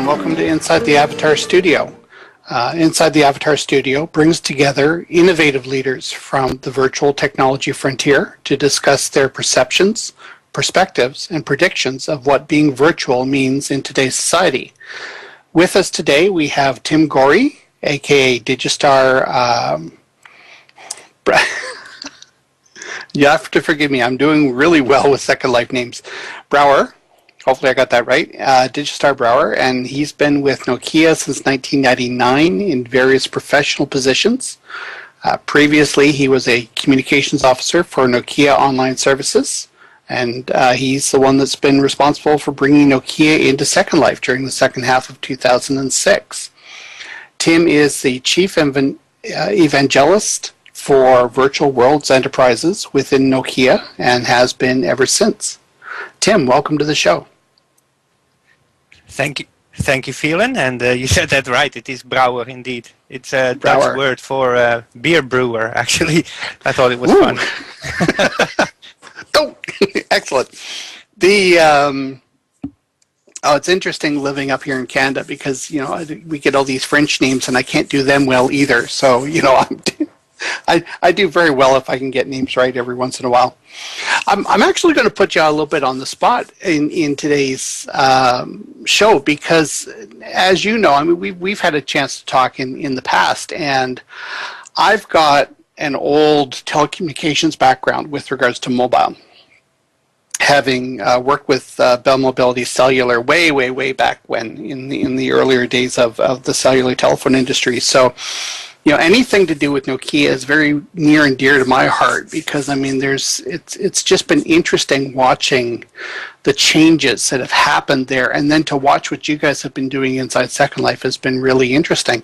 and welcome to Inside the Avatar Studio. Inside the Avatar Studio brings together innovative leaders from the virtual technology frontier to discuss their perceptions, perspectives, and predictions of what being virtual means in today's society. With us today, we have Tim Goree, aka Digistar. You have to forgive me, I'm doing really well with Second Life names. Brouwer. Hopefully I got that right, Digistar Brouwer, and he's been with Nokia since 1999 in various professional positions. Previously, he was a communications officer for Nokia Online Services, and he's the one that's been responsible for bringing Nokia into Second Life during the second half of 2006. Tim is the chief evangelist for Virtual Worlds Enterprises within Nokia and has been ever since. Tim, welcome to the show. Thank you, Feenan, and you said that right. It is Brouwer indeed. It's a Brouwer. Dutch word for beer brewer. Actually, I thought it was fun. Oh, excellent. It's interesting living up here in Canada because we get all these French names and I can't do them well either. So I do very well if I can get names right every once in a while. I'm actually going to put you a little bit on the spot in today's show because, as you know, I mean, we've had a chance to talk in the past, and I've got an old telecommunications background with regards to mobile, having worked with Bell Mobility Cellular way back when in the earlier days of the cellular telephone industry. So anything to do with Nokia is very near and dear to my heart because, I mean, it's just been interesting watching the changes that have happened there, and then to watch what you guys have been doing inside Second Life has been really interesting.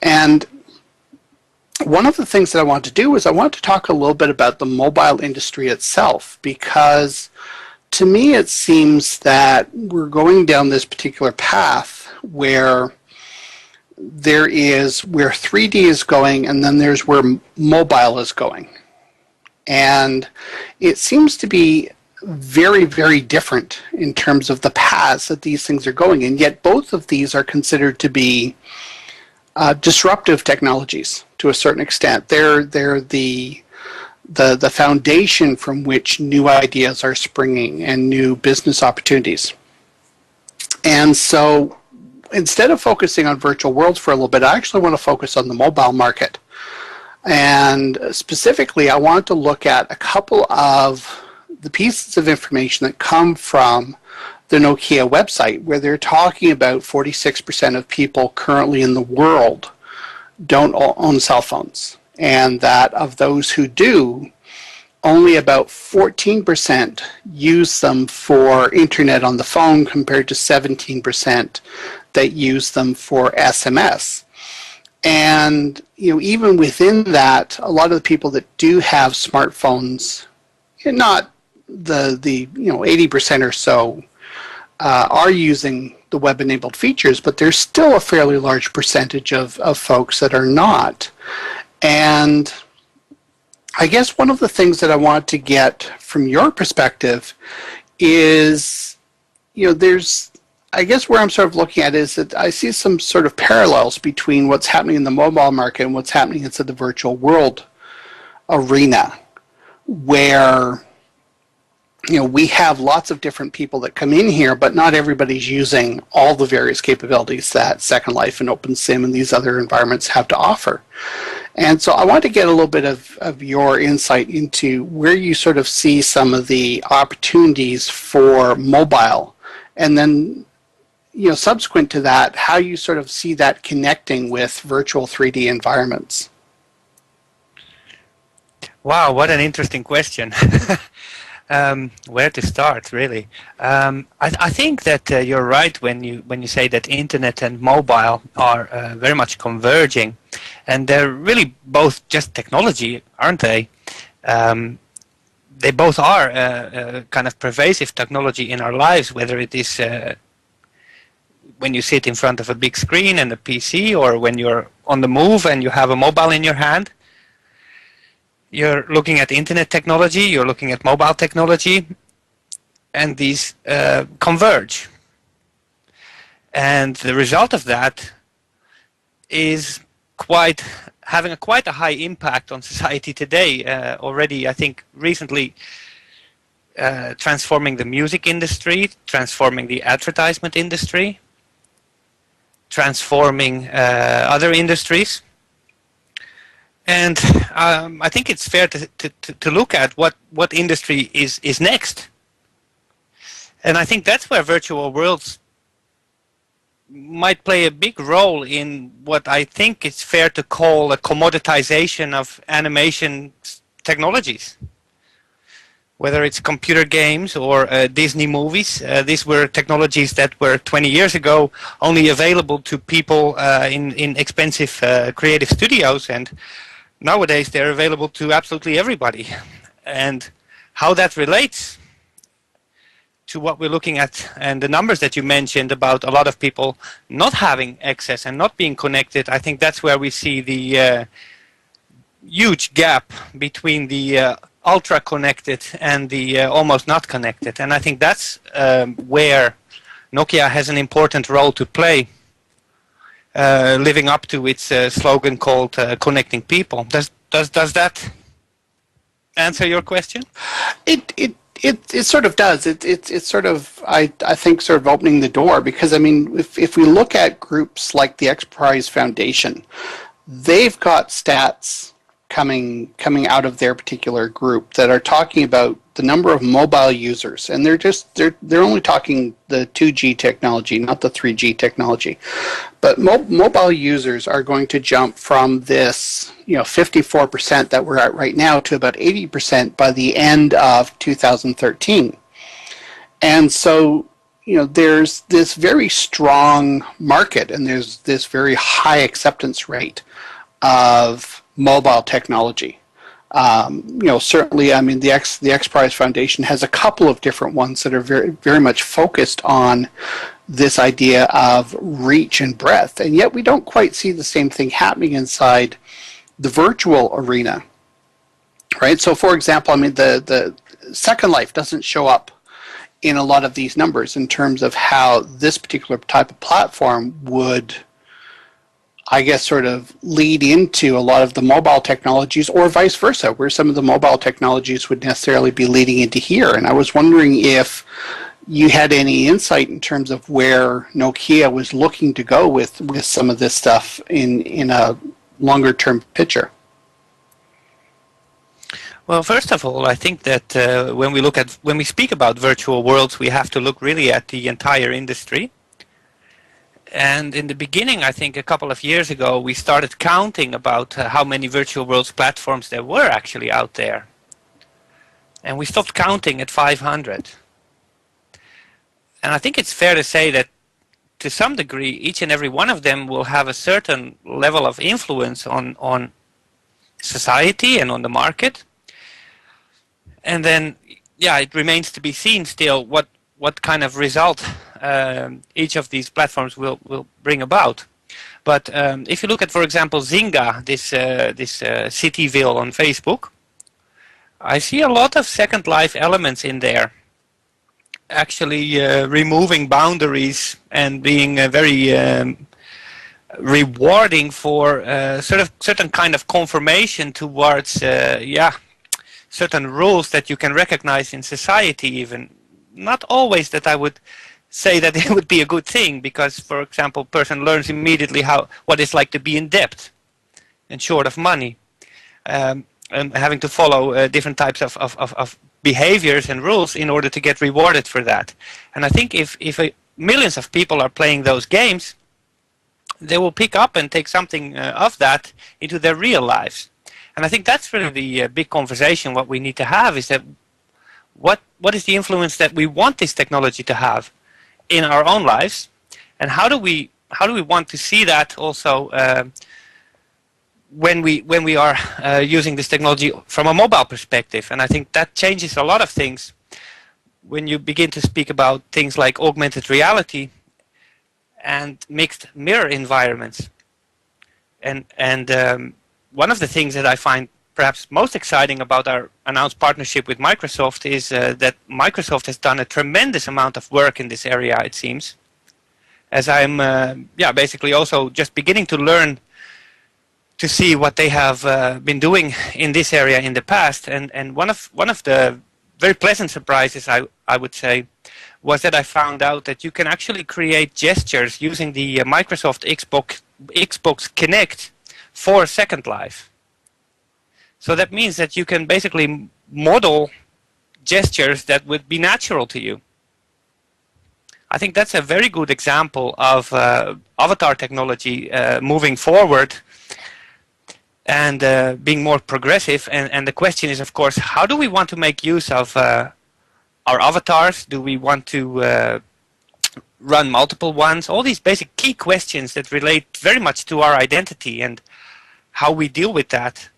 And one of the things that I want to do is I want to talk a little bit about the mobile industry itself, because to me it seems that we're going down this particular path where there is where 3D is going, and then there's where mobile is going. And it seems to be very, very different in terms of the paths that these things are going, and yet both of these are considered to be disruptive technologies to a certain extent. They're the foundation from which new ideas are springing and new business opportunities. And so instead of focusing on virtual worlds for a little bit, I actually want to focus on the mobile market. And specifically, I want to look at a couple of the pieces of information that come from the Nokia website, where they're talking about 46% of people currently in the world don't own cell phones, and that of those who do, only about 14% use them for internet on the phone compared to 17% that use them for SMS. And even within that, a lot of the people that do have smartphones, not the 80% or so, are using the web-enabled features, but there's still a fairly large percentage of folks that are not. And I guess one of the things that I want to get from your perspective is, I guess where I'm sort of looking at is that I see some sort of parallels between what's happening in the mobile market and what's happening inside the virtual world arena, where we have lots of different people that come in here, but not everybody's using all the various capabilities that Second Life and OpenSIM and these other environments have to offer. And so I want to get a little bit of your insight into where you sort of see some of the opportunities for mobile, and then subsequent to that, how you sort of see that connecting with virtual 3D environments. Wow, what an interesting question. Where to start, really? I think that you're right when you say that internet and mobile are very much converging, and they're really both just technology, aren't they? They both are kind of pervasive technology in our lives, whether it is when you sit in front of a big screen and a PC, or when you're on the move and you have a mobile in your hand. You're looking at internet technology, you're looking at mobile technology, and these converge. And the result of that is having quite a high impact on society today. Already, I think, recently transforming the music industry, transforming the advertisement industry, transforming other industries. And I think it's fair to look at what industry is next. And I think that's where virtual worlds might play a big role in what I think it's fair to call a commoditization of animation technologies. Whether it's computer games or Disney movies, these were technologies that were 20 years ago only available to people in expensive creative studios, and nowadays they're available to absolutely everybody. And how that relates to what we're looking at and the numbers that you mentioned about a lot of people not having access and not being connected, I think that's where we see the huge gap between the ultra connected and the almost not connected. And I think that's where Nokia has an important role to play, living up to its slogan called connecting people. Does that answer your question? It sort of does. It's sort of, I think, sort of opening the door, because I mean, if we look at groups like the X Prize Foundation, they've got stats coming out of their particular group that are talking about the number of mobile users, and they're only talking the 2G technology, not the 3G technology. But mobile users are going to jump from this 54% that we're at right now to about 80% by the end of 2013. And so there's this very strong market, and there's this very high acceptance rate of mobile technology. Certainly, I mean, the X Prize Foundation has a couple of different ones that are very, very much focused on this idea of reach and breadth, and yet we don't quite see the same thing happening inside the virtual arena, right? So, for example, I mean, the Second Life doesn't show up in a lot of these numbers in terms of how this particular type of platform would, I guess, sort of lead into a lot of the mobile technologies, or vice versa, where some of the mobile technologies would necessarily be leading into here. And I was wondering if you had any insight in terms of where Nokia was looking to go with some of this stuff in a longer term picture. Well, first of all, I think that when we speak about virtual worlds, we have to look really at the entire industry. And in the beginning, I think a couple of years ago, we started counting about how many virtual worlds platforms there were actually out there. And we stopped counting at 500. And I think it's fair to say that to some degree, each and every one of them will have a certain level of influence on society and on the market. And then, yeah, it remains to be seen still what kind of result each of these platforms will bring about. But if you look at, for example, Zynga, this Cityville on Facebook, I see a lot of Second Life elements in there, actually removing boundaries and being very rewarding for certain kind of confirmation towards certain rules that you can recognize in society even. Not always that I would say that it would be a good thing, because, for example, a person learns immediately what it's like to be in debt and short of money, and having to follow different types of behaviors and rules in order to get rewarded for that. And I think if millions of people are playing those games, they will pick up and take something of that into their real lives. And I think that's really the big conversation. What we need to have is that what is the influence that we want this technology to have in our own lives, and how do we want to see that also when we are using this technology from a mobile perspective. And I think that changes a lot of things when you begin to speak about things like augmented reality and mixed mirror environments. And one of the things that I find perhaps most exciting about our announced partnership with Microsoft is that Microsoft has done a tremendous amount of work in this area, it seems, as I'm basically also just beginning to learn to see what they have been doing in this area in the past. And one of the very pleasant surprises, I would say, was that I found out that you can actually create gestures using the Microsoft Xbox Kinect for Second Life. So that means that you can basically model gestures that would be natural to you. I think that's a very good example of avatar technology moving forward and being more progressive. And the question is, of course, how do we want to make use of our avatars? Do we want to run multiple ones? All these basic key questions that relate very much to our identity and how we deal with that.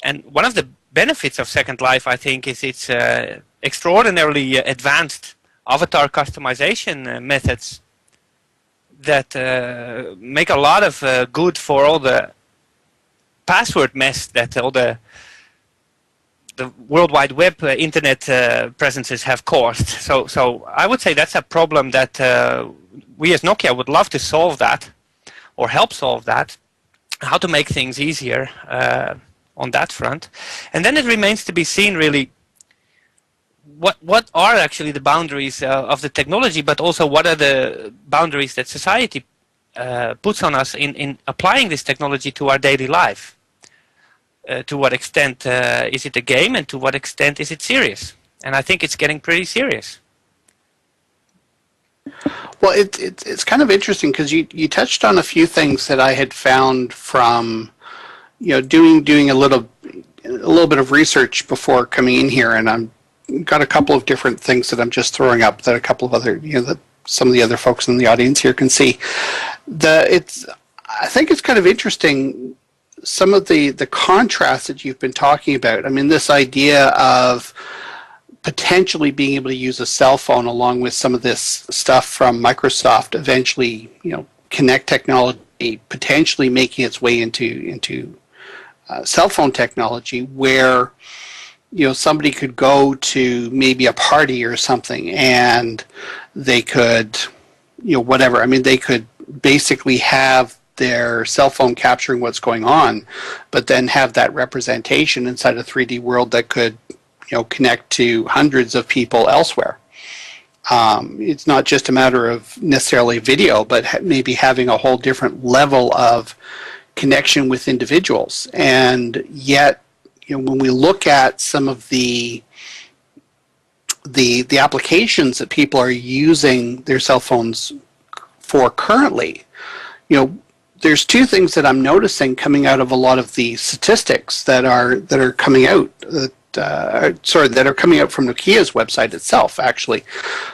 And one of the benefits of Second Life, I think, is its extraordinarily advanced avatar customization methods that make a lot of good for all the password mess that all the World Wide Web internet presences have caused. So I would say that's a problem that we as Nokia would love to solve that, or help solve that, how to make things easier on that front. And then it remains to be seen, really, what are actually the boundaries of the technology, but also what are the boundaries that society puts on us in applying this technology to our daily life. To what extent is it a game, and to what extent is it serious? And I think it's getting pretty serious. Well, it's kind of interesting because you touched on a few things that I had found from doing a little bit of research before coming in here, and I'm got a couple of different things that I'm just throwing up that a couple of other some of the other folks in the audience here can see. I think it's kind of interesting, some of the contrast that you've been talking about. I mean, this idea of potentially being able to use a cell phone along with some of this stuff from Microsoft, eventually, Kinect technology potentially making its way into cell phone technology, where somebody could go to maybe a party or something and they could whatever. I mean, they could basically have their cell phone capturing what's going on, but then have that representation inside a 3D world that could connect to hundreds of people elsewhere. It's not just a matter of necessarily video, but maybe having a whole different level of connection with individuals. And yet, when we look at some of the applications that people are using their cell phones for currently, there's two things that I'm noticing coming out of a lot of the statistics that are coming out. That are coming out from Nokia's website itself, actually.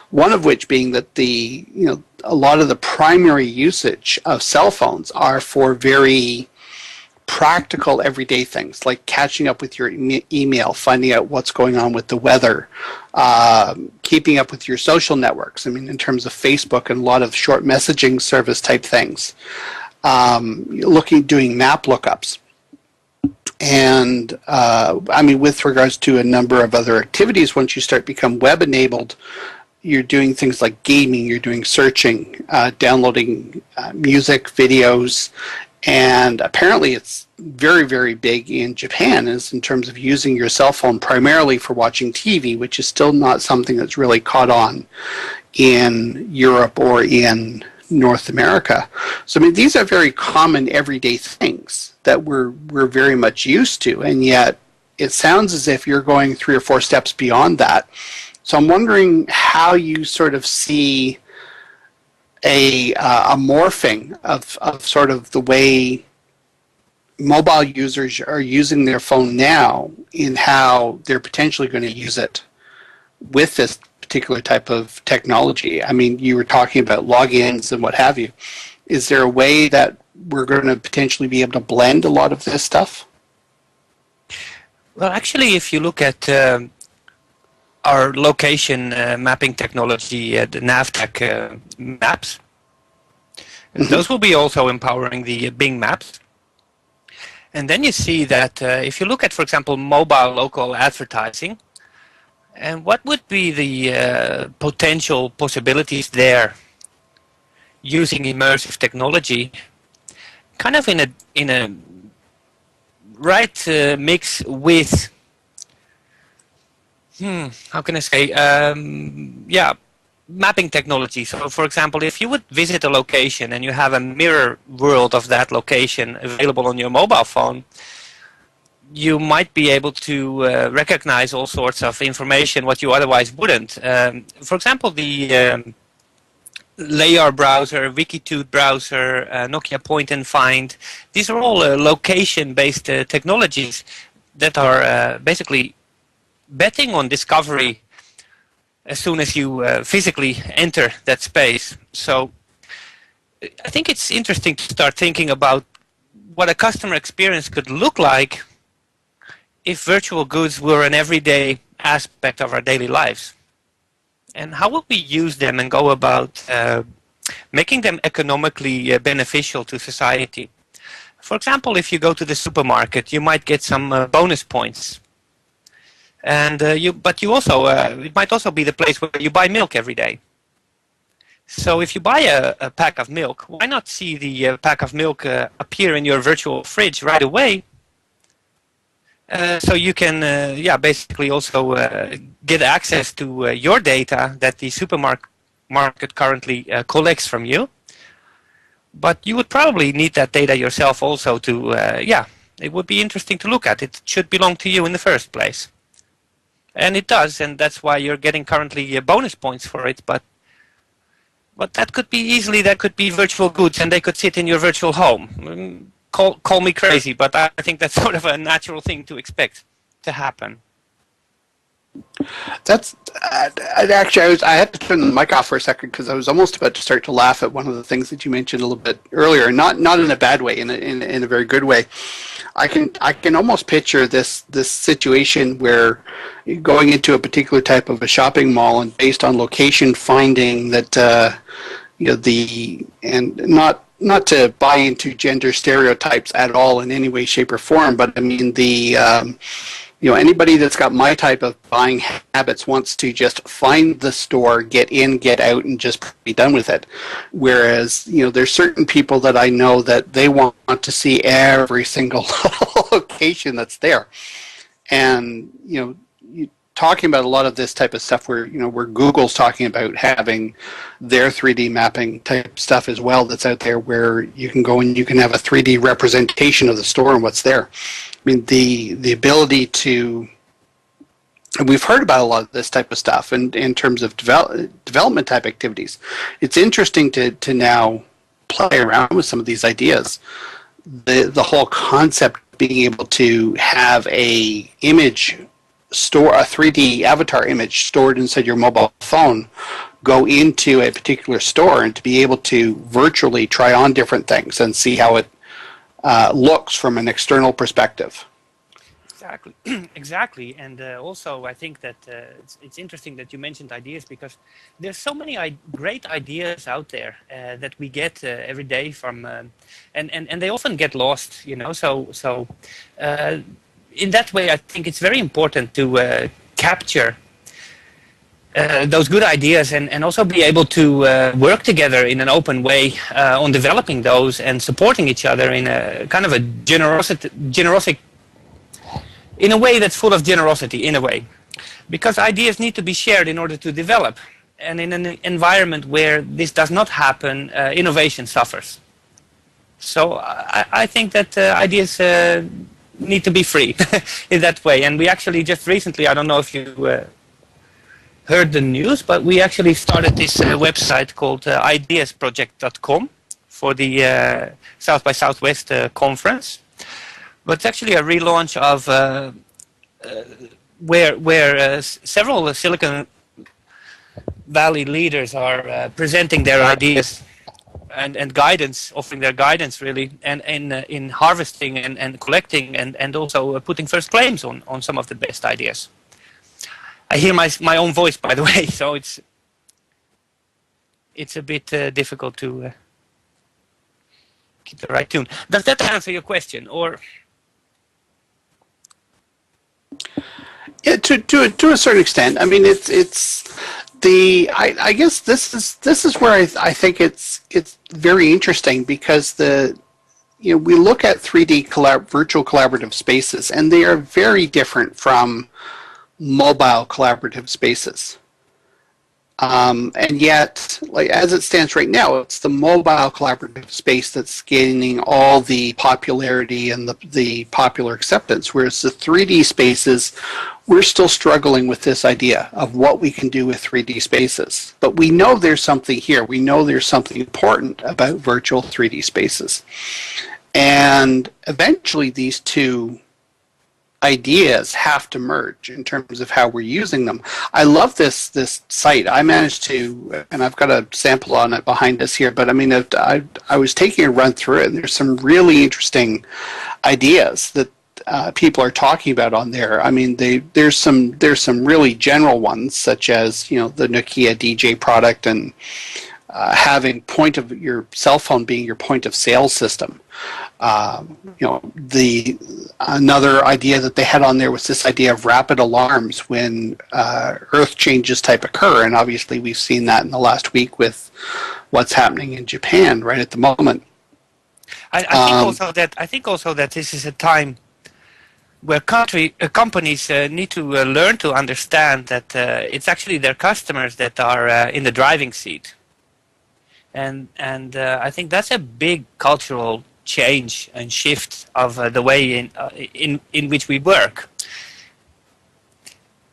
One of which being that a lot of the primary usage of cell phones are for very practical everyday things, like catching up with your email, finding out what's going on with the weather, keeping up with your social networks. I mean, in terms of Facebook and a lot of short messaging service type things, doing map lookups. And with regards to a number of other activities, once you start become web enabled, you're doing things like gaming, you're doing searching, downloading music, videos, and apparently it's very, very big in Japan, is in terms of using your cell phone primarily for watching TV, which is still not something that's really caught on in Europe or in North America. So these are very common everyday things that we're very much used to, and yet it sounds as if you're going 3 or 4 steps beyond that. So I'm wondering how you sort of see a morphing of sort of the way mobile users are using their phone now, in how they're potentially going to use it with this particular type of technology. I mean, you were talking about logins and what have you. Is there a way that we're going to potentially be able to blend a lot of this stuff? Well, actually, if you look at our location mapping technology, the NAVTech maps, those will be also empowering the Bing maps. And then you see that if you look at, for example, mobile local advertising, and what would be the potential possibilities there? using immersive technology, kind of in a right mix with how can I say yeah, mapping technology. So for example, if you would visit a location and you have a mirror world of that location available on your mobile phone, you might be able to recognize all sorts of information what you otherwise wouldn't. For example, the Digistar browser, Wikitude browser, Nokia Point and Find. These are all location-based technologies that are basically betting on discovery as soon as you physically enter that space. So I think it's interesting to start thinking about what a customer experience could look like if virtual goods were an everyday aspect of our daily lives. And how will we use them and go about making them economically beneficial to society? For example, if you go to the supermarket, you might get some bonus points. And but you also it might also be the place where you buy milk every day. So if you buy a pack of milk, why not see the pack of milk appear in your virtual fridge right away? So you can, yeah, basically also get access to your data that the supermarket currently collects from you. But you would probably need that data yourself also to, yeah, it would be interesting to look at. It should belong to you in the first place. And it does, and that's why you're getting currently bonus points for it. But that could be easily, that could be virtual goods, and they could sit in your virtual home. Call me crazy, but I think that's sort of a natural thing to expect to happen. That's actually, I had to turn the mic off for a second because I was almost about to start to laugh at one of the things that you mentioned a little bit earlier. Not in a bad way, in a very good way. I can almost picture this situation where you're going into a particular type of a shopping mall, and based on location, finding that you know, and not to buy into gender stereotypes at all in any way, shape, or form, but I mean you know, anybody that's got my type of buying habits wants to just find the store, get in, get out, and just be done with it. Whereas, you know, there's certain people that I know that they want to see every single location that's there. And, you know, talking about a lot of this type of stuff where, you know, where Google's talking about having their 3D mapping type stuff as well that's out there, where you can go and you can have a 3D representation of the store and what's there. I mean, the ability to, and we've heard about a lot of this type of stuff in terms of development type activities. It's interesting to now play around with some of these ideas. The whole concept of being able to have a image store, a 3D avatar image stored inside your mobile phone, go into a particular store, and to be able to virtually try on different things and see how it looks from an external perspective. Exactly, exactly. And also, I think that it's interesting that you mentioned ideas, because there's so many great ideas out there that we get every day from, and they often get lost, you know. So in that way, I think it's very important to capture those good ideas and also be able to work together in an open way on developing those and supporting each other in a kind of a generosity, in a way that's full of generosity, in a way. Because ideas need to be shared in order to develop. And in an environment where this does not happen, innovation suffers. So I think that ideas need to be free in that way. And we actually just recently, I don't know if you heard the news, but we actually started this website called ideasproject.com for the South by Southwest conference. But it's actually a relaunch of where several Silicon Valley leaders are presenting their ideas and guidance, offering their guidance really, and in harvesting and collecting and also putting first claims on some of the best ideas. I hear my own voice, by the way, so it's a bit difficult to keep the right tune. Does that answer your question, or? Yeah, to a certain extent. I mean, it's I guess this is where I think it's very interesting because we look at 3D virtual collaborative spaces, and they are very different from mobile collaborative spaces. And yet, like as it stands right now, it's the mobile collaborative space that's gaining all the popularity and the popular acceptance, whereas the 3D spaces, we're still struggling with this idea of what we can do with 3D spaces. But we know there's something here. We know there's something important about virtual 3D spaces. And eventually these two ideas have to merge in terms of how we're using them. I love this site. I managed to, and I've got a sample on it behind us here, but I mean, I was taking a run through it, and there's some really interesting ideas that people are talking about on there. I mean, there's some really general ones, such as the Nokia DJ product and having your cell phone being your point of sale system. Another idea that they had on there was this idea of rapid alarms when earth changes type occur, and obviously we've seen that in the last week with what's happening in Japan right at the moment. I think also that this is a time where companies need to learn to understand that it's actually their customers that are in the driving seat, and I think that's a big cultural change and shift of the way in which we work.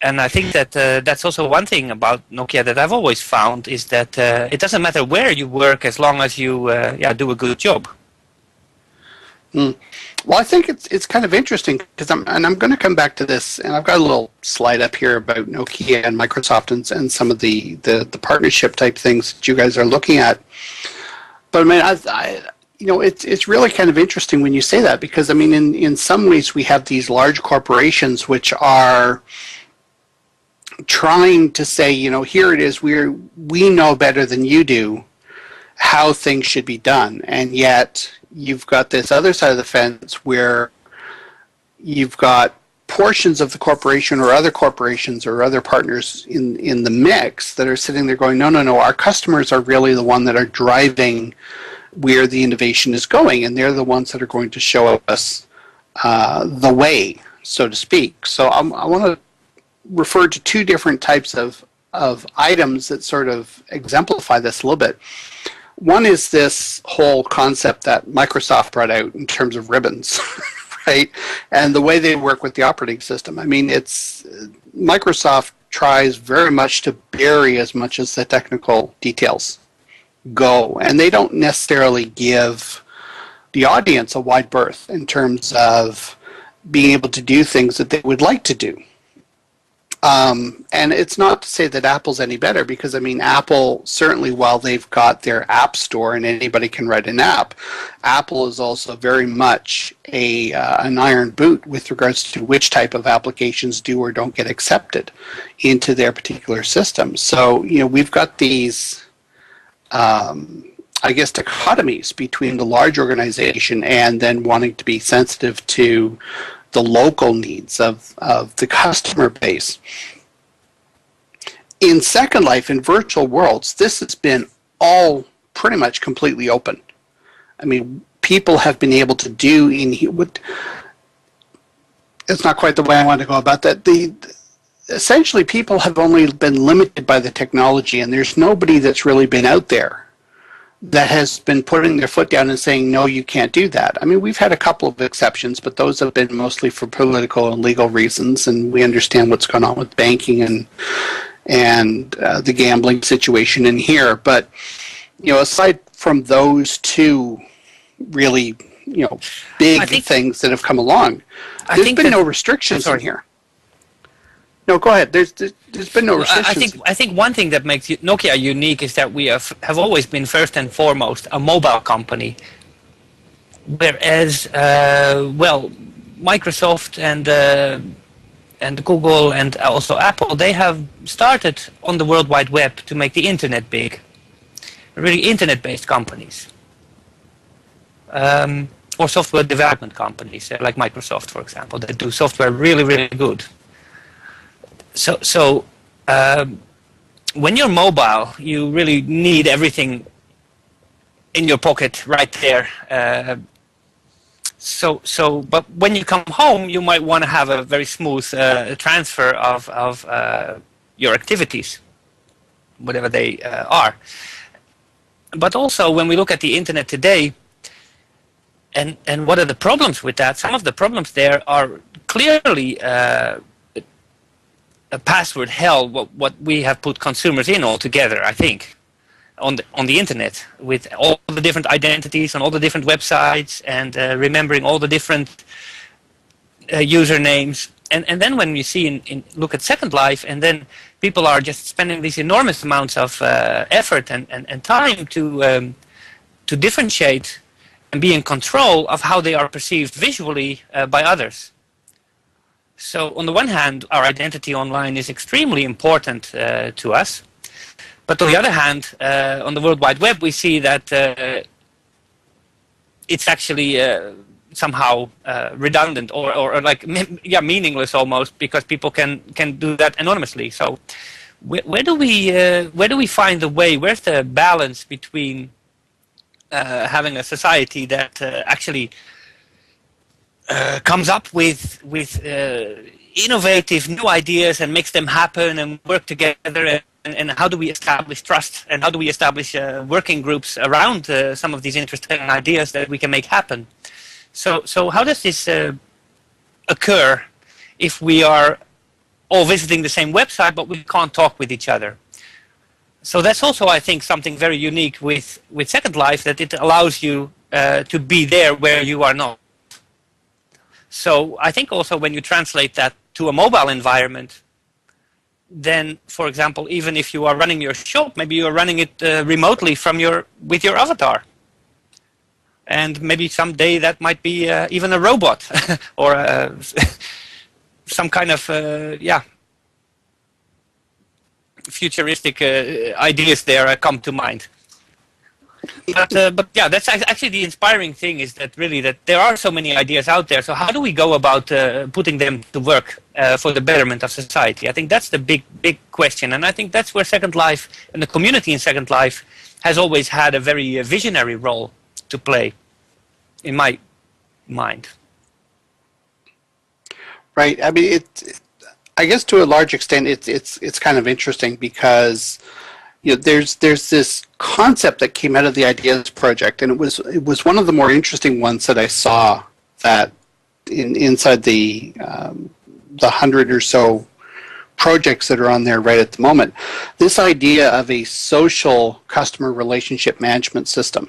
And I think that that's also one thing about Nokia that I've always found is that it doesn't matter where you work as long as you do a good job. Well, I think it's kind of interesting because I'm going to come back to this, and I've got a little slide up here about Nokia and Microsoft and some of the partnership type things that you guys are looking at. But I mean, it's really kind of interesting when you say that, because I mean, in some ways we have these large corporations which are trying to say, here it is, we know better than you do how things should be done, and yet you've got this other side of the fence where you've got portions of the corporation or other corporations or other partners in the mix that are sitting there going, no, our customers are really the one that are driving where the innovation is going, and they're the ones that are going to show us the way, so to speak. So I want to refer to two different types of items that sort of exemplify this a little bit. One is this whole concept that Microsoft brought out in terms of ribbons, right? And the way they work with the operating system. I mean, Microsoft tries very much to bury as much as the technical details go, and they don't necessarily give the audience a wide berth in terms of being able to do things that they would like to do. And it's not to say that Apple's any better, because I mean, Apple, certainly while they've got their app store and anybody can write an app, Apple is also very much an iron boot with regards to which type of applications do or don't get accepted into their particular system. So, we've got these I guess, dichotomies between the large organization and then wanting to be sensitive to the local needs of the customer base. In Second Life, in virtual worlds, this has been all pretty much completely open. I mean, people have been able to do it's not quite the way I want to go about that. Essentially, people have only been limited by the technology, and there's nobody that's really been out there that has been putting their foot down and saying, no, you can't do that. I mean, we've had a couple of exceptions, but those have been mostly for political and legal reasons, and we understand what's going on with banking and the gambling situation in here. But, aside from those two really, big things that have come along, there's been no restrictions in here. No, go ahead. There's been no restrictions. I think one thing that makes Nokia unique is that we have always been first and foremost a mobile company, whereas Microsoft and Google and also Apple, they have started on the World Wide Web to make the internet big, really internet-based companies, or software development companies like Microsoft, for example, that do software really, really good. So when you're mobile, you really need everything in your pocket right there. But when you come home, you might want to have a very smooth transfer of your activities, whatever they are. But also, when we look at the internet today, and what are the problems with that? Some of the problems there are clearly a password hell. What we have put consumers in altogether, I think, on the internet, with all the different identities on all the different websites, and remembering all the different usernames. And then when we see look at Second Life, and then people are just spending these enormous amounts of effort and time to differentiate and be in control of how they are perceived visually by others. So on the one hand, our identity online is extremely important to us. But on the other hand, on the World Wide Web, we see that it's actually somehow redundant or like meaningless almost, because people can do that anonymously. So where do we find the way? Where's the balance between having a society that actually comes up with innovative new ideas and makes them happen and work together, and how do we establish trust, and how do we establish working groups around some of these interesting ideas that we can make happen? So how does this occur if we are all visiting the same website but we can't talk with each other? So that's also, I think, something very unique with Second Life, that it allows you to be there where you are not. So I think also when you translate that to a mobile environment, then, for example, even if you are running your shop, maybe you are running it remotely from with your avatar. And maybe someday that might be even a robot or some kind of, futuristic ideas there come to mind. But yeah, that's actually the inspiring thing, is that really that there are so many ideas out there. So how do we go about putting them to work for the betterment of society? I think that's the big question, and I think that's where Second Life and the community in Second Life has always had a very visionary role to play, in my mind. Right. I mean, I guess to a large extent, it's kind of interesting because there's this concept that came out of the Ideas Project, and it was one of the more interesting ones that I saw, that inside the 100 or so projects that are on there right at the moment. This idea of a social customer relationship management system,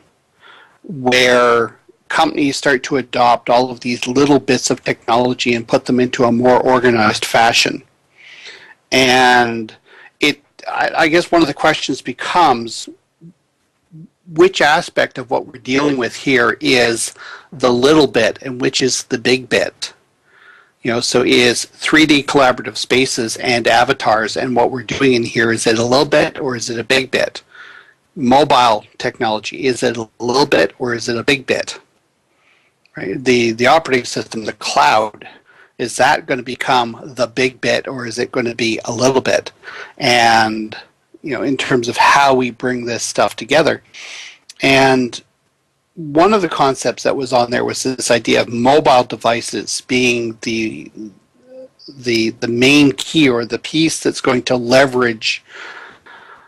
where companies start to adopt all of these little bits of technology and put them into a more organized fashion. And I guess one of the questions becomes, which aspect of what we're dealing with here is the little bit and which is the big bit? So is 3D collaborative spaces and avatars and what we're doing in here, is it a little bit or is it a big bit? Mobile technology, is it a little bit or is it a big bit? Right? The operating system, the cloud, is that going to become the big bit or is it going to be a little bit? And in terms of how we bring this stuff together. And one of the concepts that was on there was this idea of mobile devices being the main key, or the piece that's going to leverage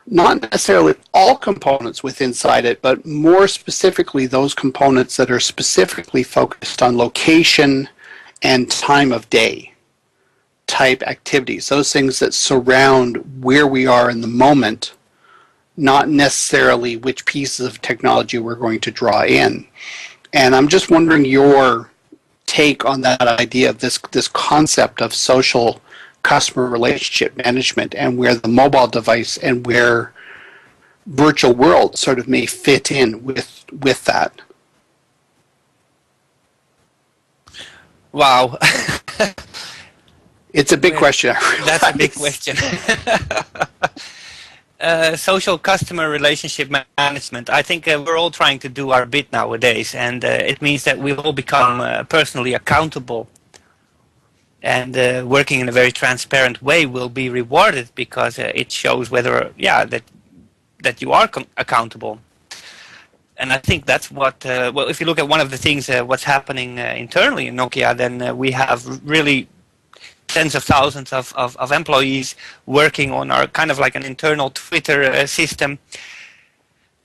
not necessarily all components within inside it, but more specifically those components that are specifically focused on location and time of day type activities, those things that surround where we are in the moment, not necessarily which pieces of technology we're going to draw in. And I'm just wondering your take on that idea of this concept of social customer relationship management, and where the mobile device and where virtual world sort of may fit in with that. Wow. It's a big question. That's a big question. Social customer relationship management. I think we're all trying to do our bit nowadays, and it means that we all become personally accountable. and working in a very transparent way will be rewarded because it shows whether that you are accountable. And I think that's what well, if you look at one of the things what's happening internally in Nokia, then we have really tens of thousands of employees working on our kind of like an internal Twitter system,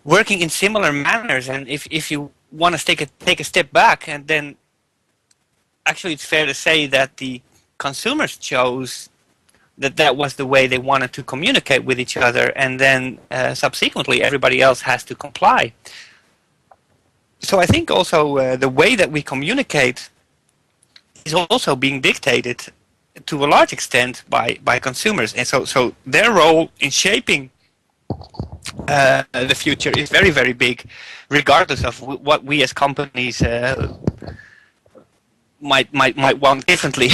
working in similar manners. And if you want to take a step back, and then actually it's fair to say that the consumers chose that was the way they wanted to communicate with each other, and then subsequently everybody else has to comply. So I think also the way that we communicate is also being dictated to a large extent by consumers, and so their role in shaping the future is very, very big, regardless of what we as companies might want differently.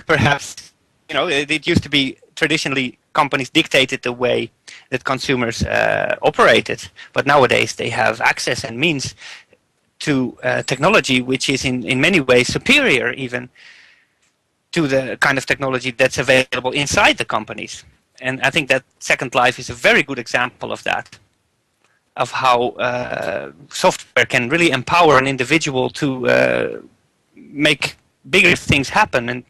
Perhaps, you know, it used to be traditionally companies dictated the way that consumers operated, but nowadays they have access and means to technology which is in many ways superior even to the kind of technology that's available inside the companies. And I think that Second Life is a very good example of that, of how software can really empower an individual to make bigger things happen. And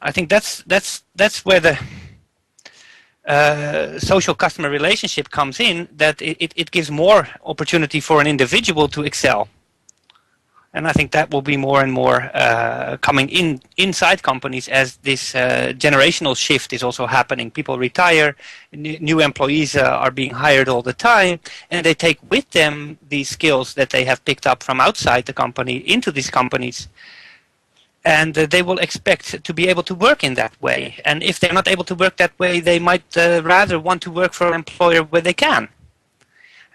I think that's where the social customer relationship comes in, that it gives more opportunity for an individual to excel. And I think that will be more and more coming inside companies as this generational shift is also happening. People retire, new employees are being hired all the time, and they take with them these skills that they have picked up from outside the company into these companies. And they will expect to be able to work in that way. And if they're not able to work that way, they might rather want to work for an employer where they can.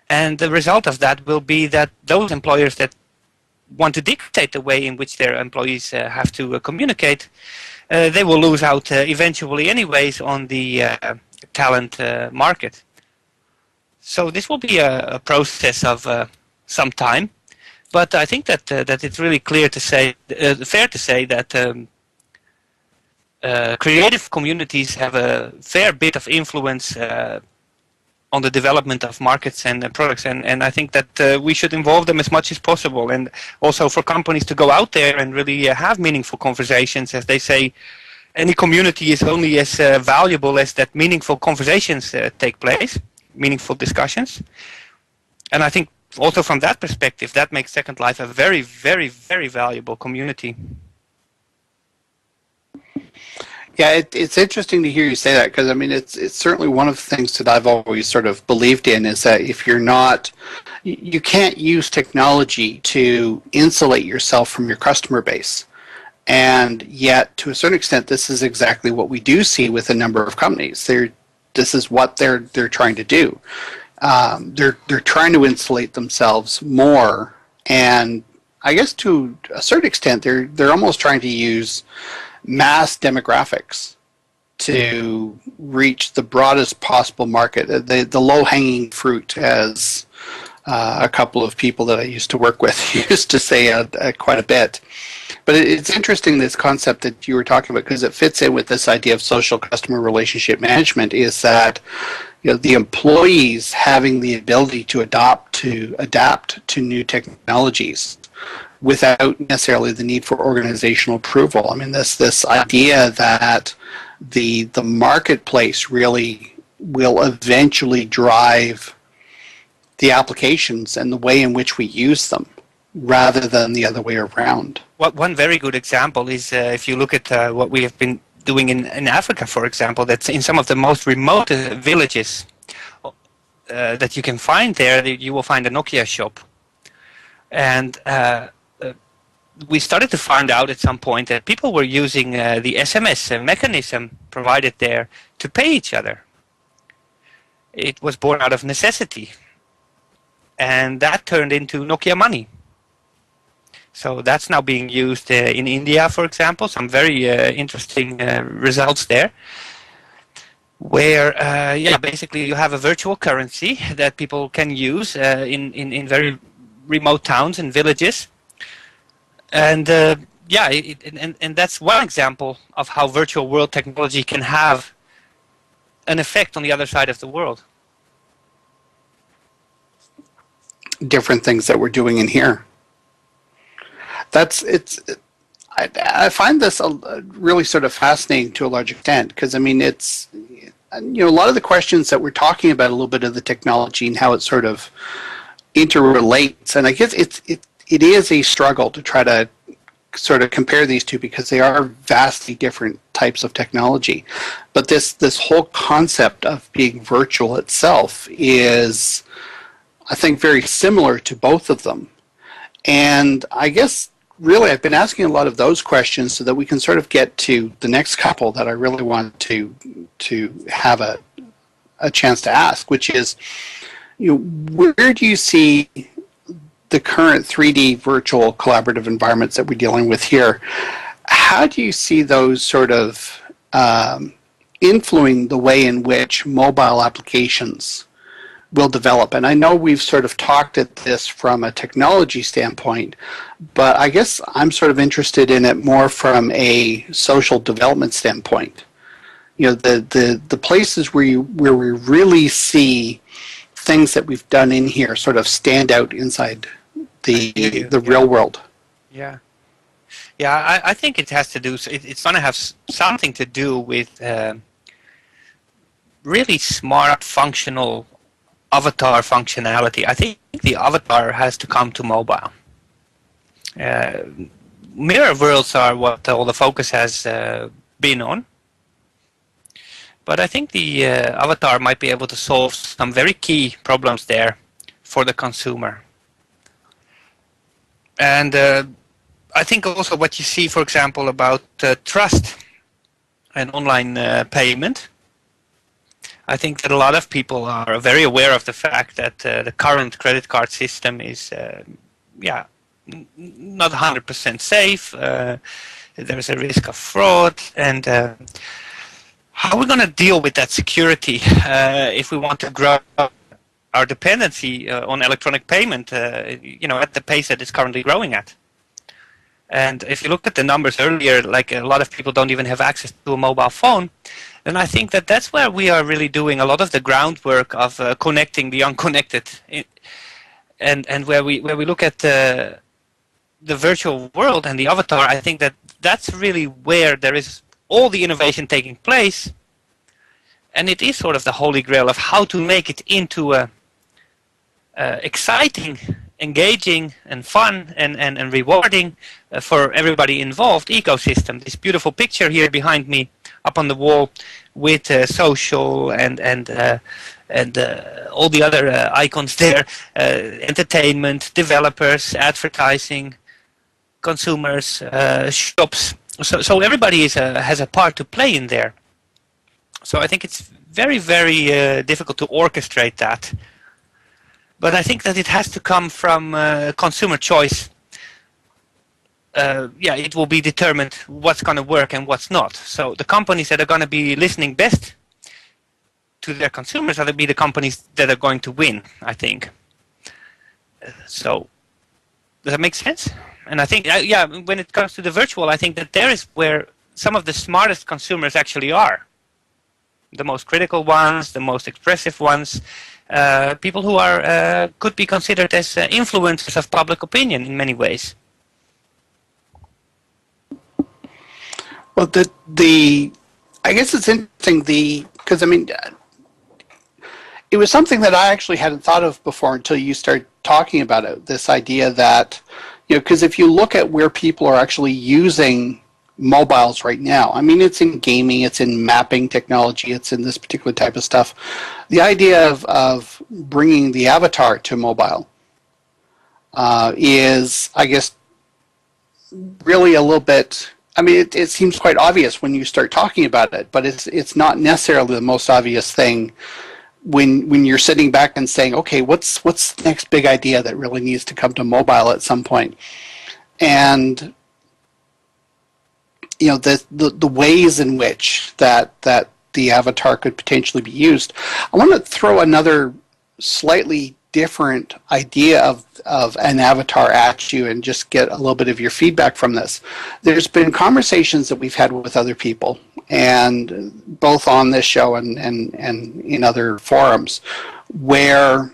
And the result of that will be that those employers that want to dictate the way in which their employees have to communicate, they will lose out eventually anyways on the talent market. So this will be a process of some time. But I think that it's really fair to say that creative communities have a fair bit of influence on the development of markets and products, and I think that we should involve them as much as possible, and also for companies to go out there and really have meaningful conversations. As they say, any community is only as valuable as that meaningful conversations take place, meaningful discussions. And I think also from that perspective, that makes Second Life a very, very, very valuable community. Yeah, it's interesting to hear you say that, because I mean it's certainly one of the things that I've always sort of believed in, is that if you're not, you can't use technology to insulate yourself from your customer base. And yet, to a certain extent, this is exactly what we do see with a number of companies. This is what they're trying to do. They're trying to insulate themselves more, and I guess to a certain extent they're almost trying to use mass demographics to reach the broadest possible market, the low-hanging fruit, as a couple of people that I used to work with used to say quite a bit. But it's interesting, this concept that you were talking about, because it fits in with this idea of social customer relationship management, is that, you know, the employees having the ability to adapt to new technologies without necessarily the need for organizational approval. I mean, this idea that the marketplace really will eventually drive the applications and the way in which we use them, rather than the other way around. One very good example is if you look at what we have been doing in Africa, for example, that's in some of the most remote villages that you can find there, you will find a Nokia shop. And we started to find out at some point that people were using the SMS mechanism provided there to pay each other. It was born out of necessity. And that turned into Nokia money. So that's now being used in India, for example. Some very interesting results there, where basically you have a virtual currency that people can use in very remote towns and villages. And yeah, and that's one example of how virtual world technology can have an effect on the other side of the world. Different things that we're doing in here. I find this really sort of fascinating to a large extent because, I mean, it's, a lot of the questions that we're talking about, a little bit of the technology and how it sort of interrelates, and I guess it is a struggle to try to sort of compare these two because they are vastly different types of technology. But this whole concept of being virtual itself is, I think, very similar to both of them. And I guess really I've been asking a lot of those questions so that we can sort of get to the next couple that I really want to have a chance to ask, which is, where do you see the current 3D virtual collaborative environments that we're dealing with here? How do you see those sort of influencing the way in which mobile applications will develop? And I know we've sort of talked at this from a technology standpoint, but I guess I'm sort of interested in it more from a social development standpoint. The places where we really see things that we've done in here sort of stand out inside the real world. Yeah. Yeah, I think it has to do, it's going to have something to do with really smart, functional avatar functionality. I think the avatar has to come to mobile. Mirror worlds are what all the focus has been on. But I think the avatar might be able to solve some very key problems there for the consumer. And I think also what you see, for example, about trust and online payment. I think that a lot of people are very aware of the fact that the current credit card system is, not 100% safe. There's a risk of fraud, and how are we going to deal with that security if we want to grow our dependency on electronic payment, at the pace that it's currently growing at? And if you look at the numbers earlier, like a lot of people don't even have access to a mobile phone. And I think that that's where we are really doing a lot of the groundwork of connecting the unconnected, and where we look at the virtual world and the avatar. I think that that's really where there is all the innovation taking place, and it is sort of the holy grail of how to make it into a exciting, engaging, and fun and rewarding for everybody involved ecosystem. This beautiful picture here behind me up on the wall with social and all the other icons there, entertainment, developers, advertising, consumers, shops. So everybody has a part to play in there. So I think it's very, very difficult to orchestrate that. But I think that it has to come from consumer choice. It will be determined what's going to work and what's not. So the companies that are going to be listening best to their consumers are going to be the companies that are going to win, I think. So does that make sense? And I think, when it comes to the virtual, I think that there is where some of the smartest consumers actually are. The most critical ones, the most expressive ones, people who are could be considered as influencers of public opinion in many ways. Well, I guess it's interesting because I mean, it was something that I actually hadn't thought of before until you started talking about it. This idea that, because if you look at where people are actually using mobiles right now, I mean, it's in gaming, it's in mapping technology, it's in this particular type of stuff. The idea of bringing the avatar to mobile is, I guess, really a little bit. I mean, it seems quite obvious when you start talking about it, but it's not necessarily the most obvious thing when you're sitting back and saying, okay, what's the next big idea that really needs to come to mobile at some point? And the ways in which that the avatar could potentially be used. I want to throw another slightly different idea of an avatar at you and just get a little bit of your feedback from this. There's been conversations that we've had with other people, and both on this show and in other forums, where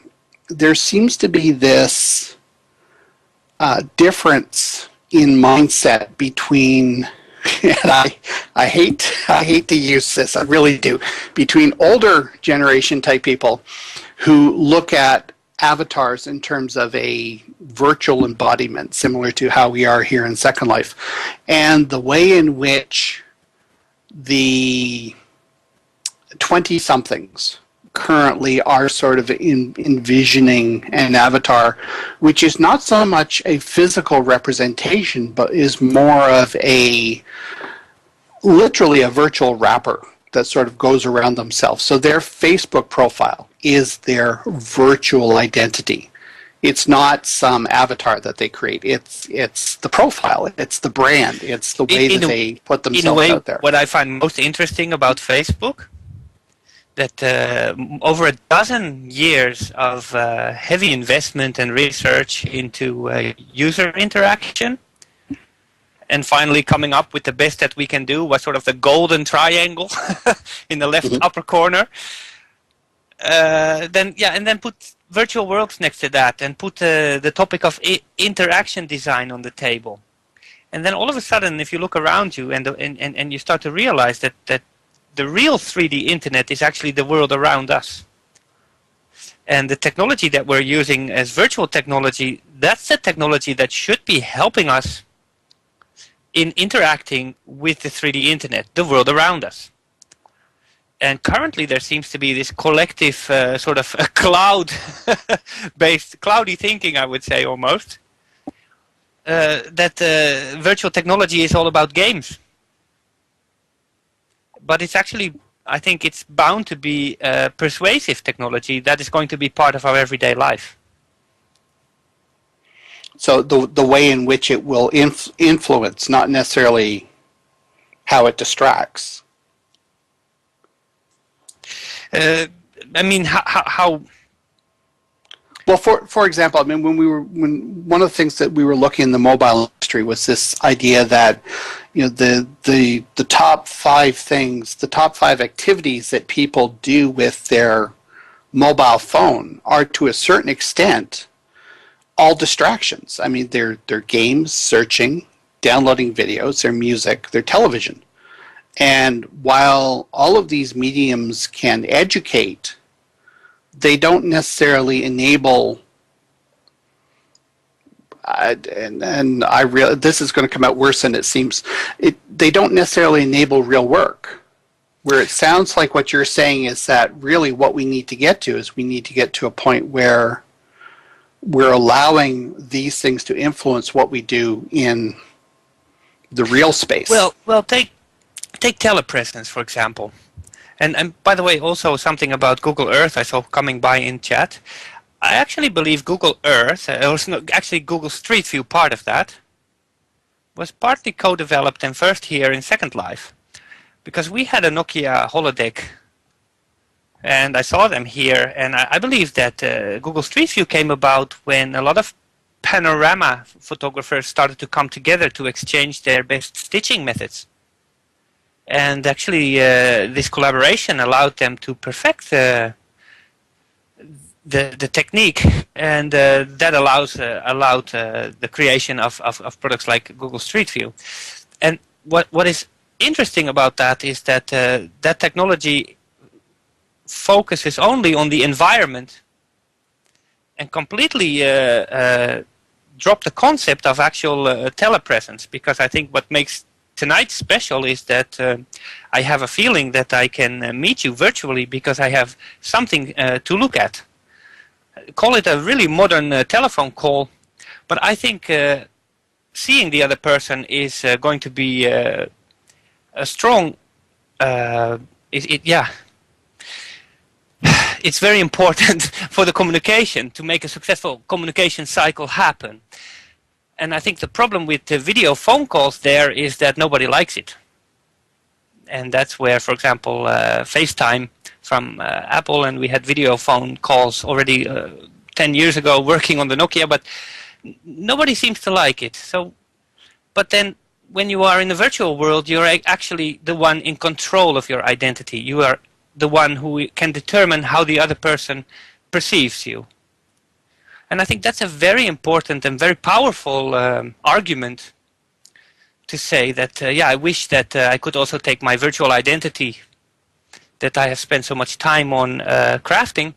there seems to be this difference in mindset between, and I hate to use this, I really do, between older generation type people who look at avatars in terms of a virtual embodiment, similar to how we are here in Second Life, and the way in which the 20-somethings currently are sort of envisioning an avatar, which is not so much a physical representation, but is more of literally a virtual wrapper that sort of goes around themselves. So their Facebook profile is their virtual identity. It's not some avatar that they create. It's the profile. It's the brand. It's the way that they put themselves out there. What I find most interesting about Facebook, that over a dozen years of heavy investment and research into user interaction, and finally coming up with the best that we can do was sort of the golden triangle in the left upper corner. And then put virtual worlds next to that, and put the topic of interaction design on the table. And then all of a sudden, if you look around you and you start to realize that the real 3D internet is actually the world around us. And the technology that we're using as virtual technology, that's the technology that should be helping us in interacting with the 3D internet, the world around us. And currently there seems to be this collective sort of a cloud-based, cloudy thinking, I would say almost, that virtual technology is all about games. But it's actually, I think it's bound to be persuasive technology that is going to be part of our everyday life. So the way in which it will influence, not necessarily how it distracts. I mean, how? Well, for example, I mean, when one of the things that we were looking in the mobile industry was this idea that, you know, the top 5 things, the top 5 activities that people do with their mobile phone are to a certain extent all distractions. I mean, they're games, searching, downloading videos, their music, their television. And while all of these mediums can educate, they don't necessarily enable, and I realize this is going to come out worse than it seems, they don't necessarily enable real work. Where it sounds like what you're saying is that really what we need to get to is we need to get to a point where we're allowing these things to influence what we do in the real space. Well, take telepresence, for example. And by the way, also something about Google Earth I saw coming by in chat. I actually believe Google Earth, actually Google Street View, part of that, was partly co-developed and first here in Second Life. Because we had a Nokia holodeck, and I saw them here, and I believe that Google Street View came about when a lot of panorama photographers started to come together to exchange their best stitching methods. And actually, this collaboration allowed them to perfect the technique, and that allowed the creation of products like Google Street View. And what is interesting about that is that that technology focuses only on the environment and completely drop the concept of actual telepresence, because I think what makes tonight special is that I have a feeling that I can meet you virtually because I have something to look at. Call it a really modern telephone call, but I think seeing the other person is going to be a strong, it's very important for the communication, to make a successful communication cycle happen. And I think the problem with the video phone calls there is that nobody likes it. And that's where, for example, FaceTime from Apple, and we had video phone calls already 10 years ago working on the Nokia, but nobody seems to like it. So, but then when you are in the virtual world, you're actually the one in control of your identity. You are the one who can determine how the other person perceives you. And I think that's a very important and very powerful argument to say that, yeah, I wish that I could also take my virtual identity that I have spent so much time on crafting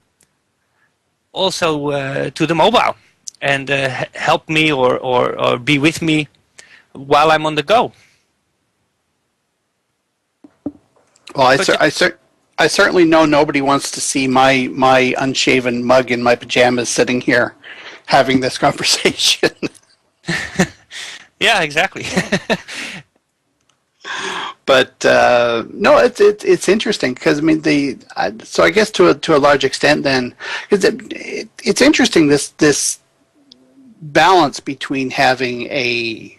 also to the mobile and help me or be with me while I'm on the go. Well, I certainly know nobody wants to see my unshaven mug in my pajamas sitting here having this conversation. Yeah, exactly. But no, it's interesting because I mean so I guess to a large extent then, because it's interesting this balance between having a,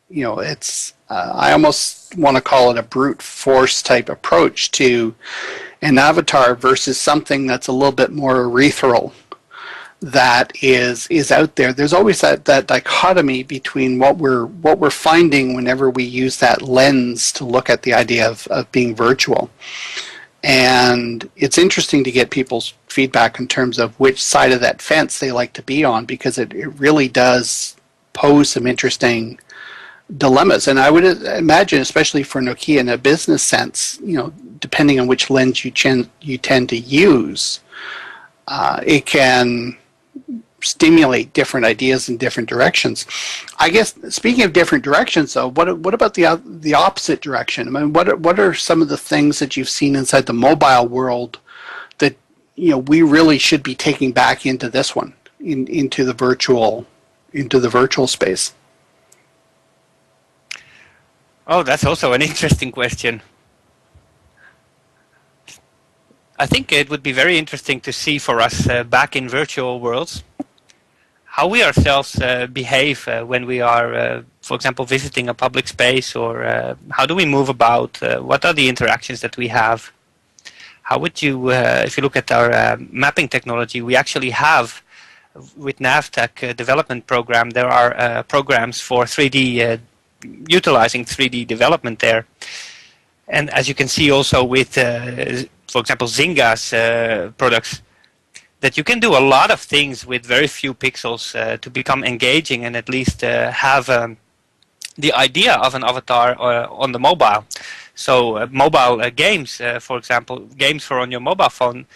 you know, it's I almost want to call it a brute force type approach to an avatar versus something that's a little bit more ethereal that is out there. There's always that dichotomy between what we're finding whenever we use that lens to look at the idea of being virtual. And it's interesting to get people's feedback in terms of which side of that fence they like to be on, because it really does pose some interesting dilemmas. And I would imagine, especially for Nokia in a business sense, you know, depending on which lens you tend to use, it can stimulate different ideas in different directions. I guess speaking of different directions, though, what about the opposite direction? I mean, what are some of the things that you've seen inside the mobile world that, you know, we really should be taking back into this one, into the virtual space? Oh, that's also an interesting question. I think it would be very interesting to see for us back in virtual worlds how we ourselves behave when we are, for example, visiting a public space, or how do we move about, what are the interactions that we have. How would you, if you look at our mapping technology, we actually have, with Navtech development program, there are programs for 3D, utilizing 3D development there. And as you can see also with, for example, Zynga's products, that you can do a lot of things with very few pixels to become engaging and at least have the idea of an avatar on the mobile. So mobile games, for example, games for on your mobile phone,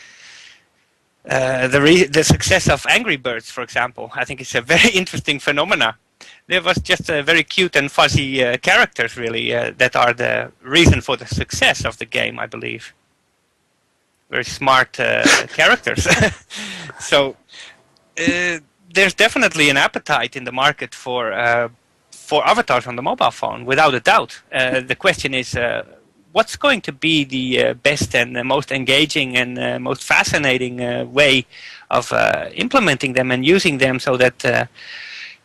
the success of Angry Birds, for example, I think it's a very interesting phenomena. There was just very cute and fuzzy characters, really, that are the reason for the success of the game, I believe. Very smart characters. So there's definitely an appetite in the market for avatars on the mobile phone, without a doubt. The question is, what's going to be the best and the most engaging and most fascinating way of implementing them and using them so that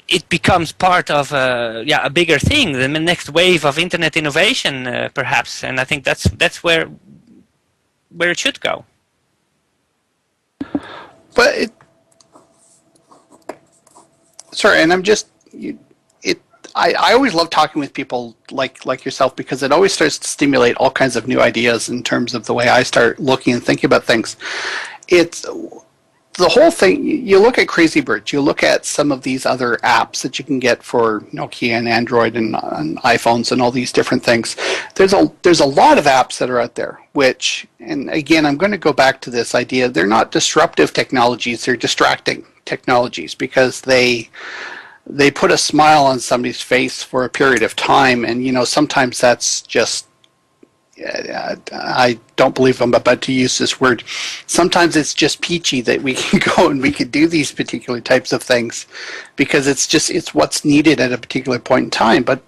it becomes part of a bigger thing, the next wave of internet innovation, perhaps. And I think that's where it should go. But sorry, and I'm just I always love talking with people like yourself, because it always starts to stimulate all kinds of new ideas in terms of the way I start looking and thinking about things. It's the whole thing. You look at Crazy Birds, you look at some of these other apps that you can get for Nokia and Android and iPhones and all these different things. There's a lot of apps that are out there, which, and again, I'm going to go back to this idea, they're not disruptive technologies, they're distracting technologies, because they put a smile on somebody's face for a period of time, and you know, sometimes that's just, I don't believe I'm about to use this word, sometimes it's just peachy that we can go and we can do these particular types of things because it's what's needed at a particular point in time. But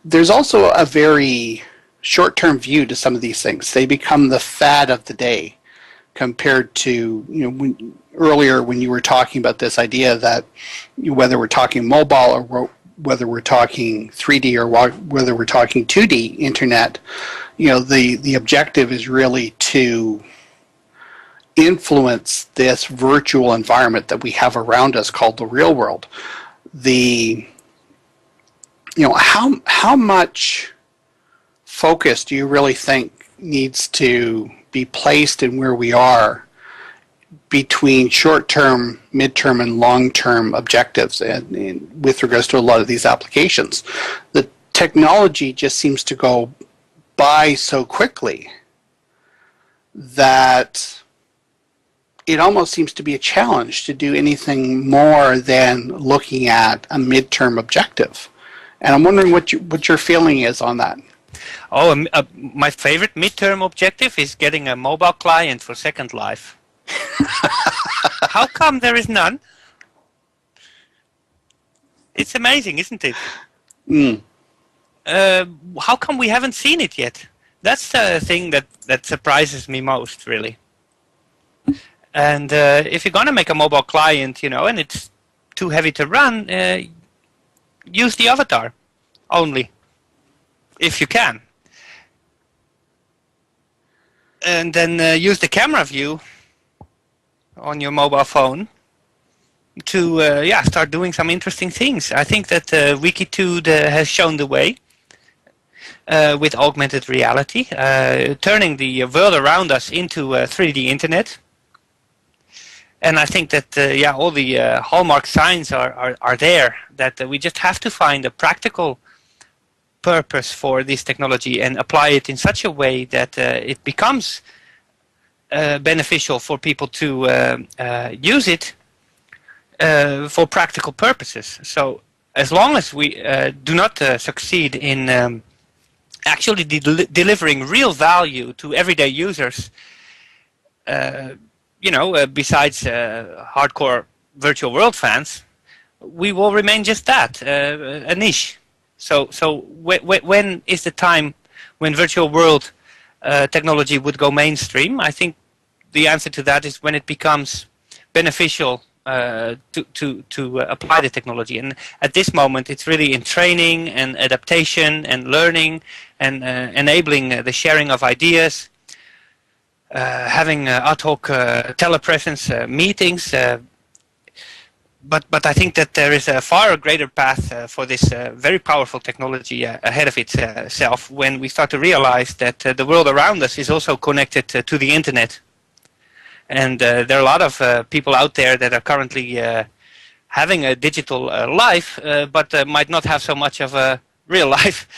there's also a very short-term view to some of these things. They become the fad of the day, compared to, you know, earlier when you were talking about this idea that whether we're talking mobile or whether we're talking 3D or whether we're talking 2D internet, you know, the objective is really to influence this virtual environment that we have around us called the real world. The how much focus do you really think needs to be placed in where we are between short-term, mid-term, and long-term objectives, and with regards to a lot of these applications? The technology just seems to go by so quickly that it almost seems to be a challenge to do anything more than looking at a midterm objective. And I'm wondering what your feeling is on that. Oh, my favorite midterm objective is getting a mobile client for Second Life. How come there is none? It's amazing, isn't it? How come we haven't seen it yet? That's the thing that surprises me most, really. And if you're going to make a mobile client, and it's too heavy to run, use the avatar only, if you can. And then use the camera view on your mobile phone to start doing some interesting things. I think that Wikitude has shown the way with augmented reality, turning the world around us into a 3D internet. And I think that all the hallmark signs are there, that we just have to find a practical purpose for this technology and apply it in such a way that it becomes beneficial for people to use it for practical purposes. So as long as we do not succeed in actually delivering real value to everyday users, besides hardcore virtual world fans, we will remain just that, a niche. So when is the time when virtual world technology would go mainstream? I think the answer to that is when it becomes beneficial to apply the technology. And at this moment, it's really in training and adaptation and learning and enabling the sharing of ideas. Having ad hoc telepresence meetings, but I think that there is a far greater path for this very powerful technology ahead of itself when we start to realize that the world around us is also connected to the internet. And there are a lot of people out there that are currently having a digital life, but might not have so much of a real life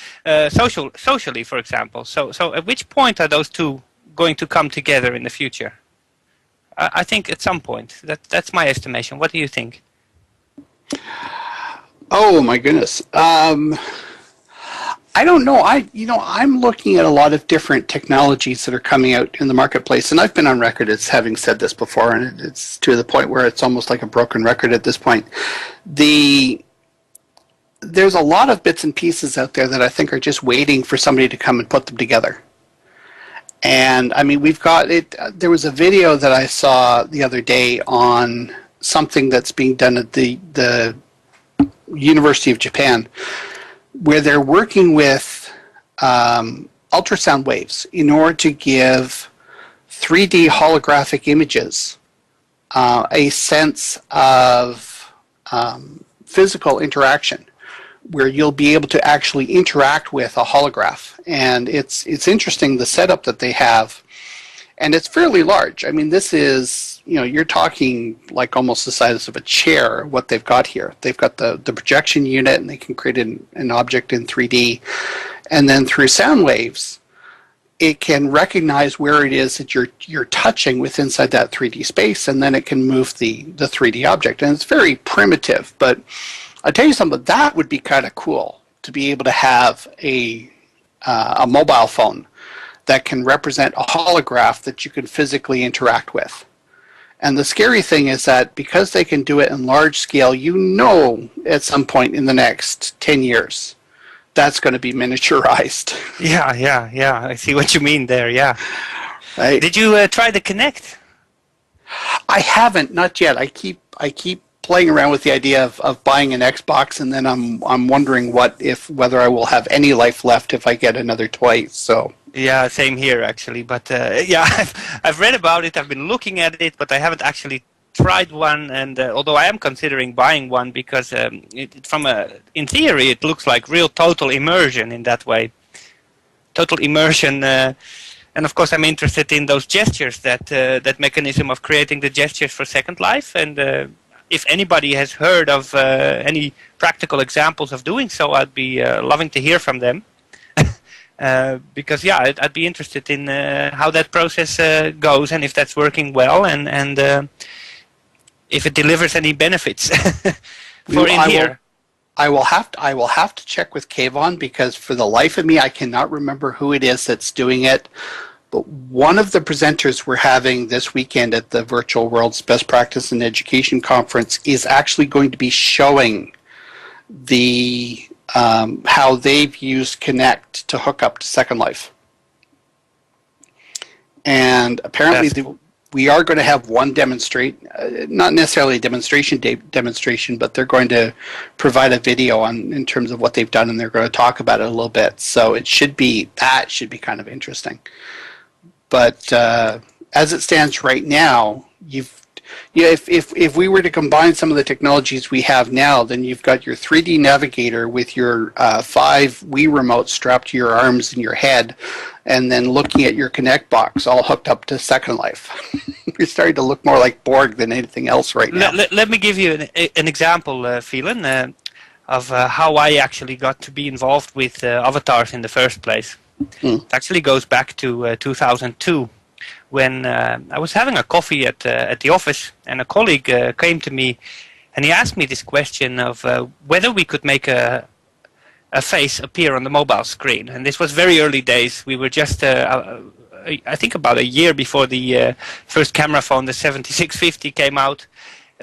socially, for example. So at which point are those two going to come together in the future? I think at some point. That's my estimation. What do you think? Oh my goodness. I don't know. I'm looking at a lot of different technologies that are coming out in the marketplace, and I've been on record as having said this before, and it's to the point where it's almost like a broken record at this point. There's a lot of bits and pieces out there that I think are just waiting for somebody to come and put them together. And I mean, we've got it. There was a video that I saw the other day on something that's being done at the University of Japan, where they're working with ultrasound waves in order to give 3D holographic images a sense of physical interaction, where you'll be able to actually interact with a holograph. And it's interesting, the setup that they have, and it's fairly large. I mean, this is, you're talking like almost the size of a chair, what they've got here. They've got the projection unit, and they can create an object in 3D. And then through sound waves, it can recognize where it is that you're touching with inside that 3D space, and then it can move the 3D object. And it's very primitive, but I'll tell you something, that would be kind of cool, to be able to have a mobile phone that can represent a holograph that you can physically interact with. And the scary thing is that because they can do it in large scale, at some point in the next 10 years, that's going to be miniaturized. Yeah. I see what you mean there, yeah. Right? Did you try the Kinect? I haven't, not yet. I keep playing around with the idea of buying an Xbox, and then I'm wondering whether I will have any life left if I get another toy. So Yeah, same here actually. But yeah, I've read about it. I've been looking at it, but I haven't actually tried one. And although I am considering buying one because in theory it looks like real total immersion in that way. Total immersion, and of course I'm interested in those gestures, that mechanism of creating the gestures for Second Life. And if anybody has heard of any practical examples of doing so, I'd be loving to hear from them. Because yeah, I'd be interested in how that process goes, and if that's working well, and if it delivers any benefits for in here. I will have to check with Kayvon, because for the life of me I cannot remember who it is that's doing it. But one of the presenters we're having this weekend at the Virtual World's Best Practice in Education Conference is actually going to be showing the how they've used Kinect to hook up to Second Life. And apparently we are going to have one not necessarily a demonstration, but they're going to provide a video in terms of what they've done, and they're going to talk about it a little bit. So that should be kind of interesting. But as it stands right now, if we were to combine some of the technologies we have now, then you've got your 3D navigator with your 5 Wii remotes strapped to your arms and your head, and then looking at your Kinect box all hooked up to Second Life. You're starting to look more like Borg than anything else right now. Let me give you an example, Feenan, of how I actually got to be involved with avatars in the first place. It actually goes back to 2002. When I was having a coffee at the office, and a colleague came to me, and he asked me this question of whether we could make a face appear on the mobile screen. And this was very early days. We were just, I think, about a year before the first camera phone, the 7650, came out.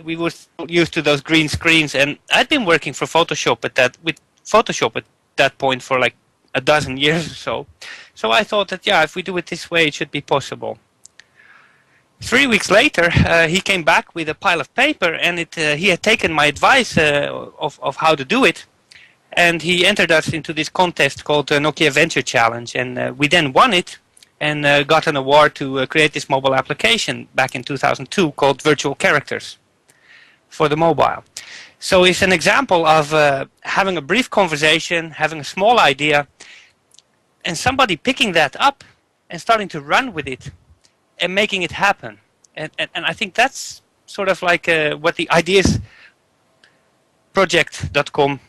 We were used to those green screens, and I'd been working for Photoshop at that point for like a dozen years or so. So I thought that, yeah, if we do it this way, it should be possible. 3 weeks later, he came back with a pile of paper, and he had taken my advice of how to do it, and he entered us into this contest called Nokia Venture Challenge, and we then won it and got an award to create this mobile application back in 2002 called Virtual Characters for the mobile. So it's an example of having a brief conversation, having a small idea, and somebody picking that up and starting to run with it and making it happen. And I think that's sort of like what the ideasproject.com